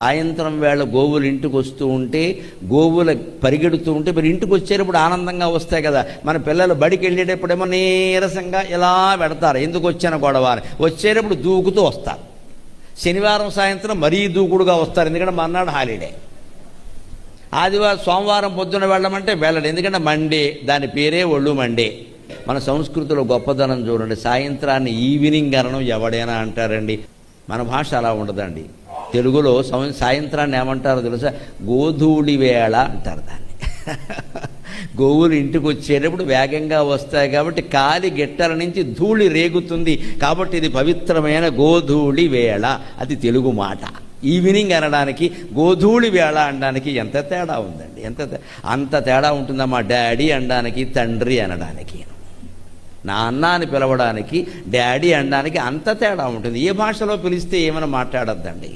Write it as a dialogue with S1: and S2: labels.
S1: సాయంత్రం వేళ గోవులు ఇంటికి వస్తూ ఉంటే, గోవుల పరిగెడుతూ ఉంటే మరి ఇంటికి వచ్చేటప్పుడు ఆనందంగా వస్తాయి కదా. మన పిల్లలు బడికి వెళ్ళేటప్పుడేమో నీరసంగా ఇలా పెడతారు, ఎందుకు వచ్చాను గొడవ అని. వచ్చేటప్పుడు దూకుతూ వస్తారు. శనివారం సాయంత్రం మరీ దూకుడుగా వస్తారు, ఎందుకంటే మర్నాడు హాలిడే. ఆదివారం సోమవారం పొద్దున వెళ్ళమంటే వెళ్ళడు, ఎందుకంటే మండే, దాని పేరే ఒళ్ళు మండే. మన సంస్కృతిలో గొప్పదనం చూడండి. సాయంత్రాన్ని ఈవినింగ్ అనడం ఎవడైనా అంటారండి, మన భాష అలా ఉండదండి. తెలుగులో సాయంత్రాన్ని ఏమంటారో తెలుసా? గోధూళి వేళ అంటారు దాన్ని. గోవులు ఇంటికి వచ్చేటప్పుడు వేగంగా వస్తాయి కాబట్టి కాలి గిట్టల నుంచి ధూళి రేగుతుంది, కాబట్టి ఇది పవిత్రమైన గోధూళి వేళ. అది తెలుగు మాట. ఈవినింగ్ అనడానికి, గోధూళి వేళ అనడానికి ఎంత తేడా ఉందండి, అంత తేడా ఉంటుందా మా డాడీ అనడానికి, తండ్రి అనడానికి. నాన్న అని పిలవడానికి, డాడీ అనడానికి అంత తేడా ఉంటుంది. ఏ భాషలో పిలిస్తే ఏమైనా మాట్లాడొద్దండి.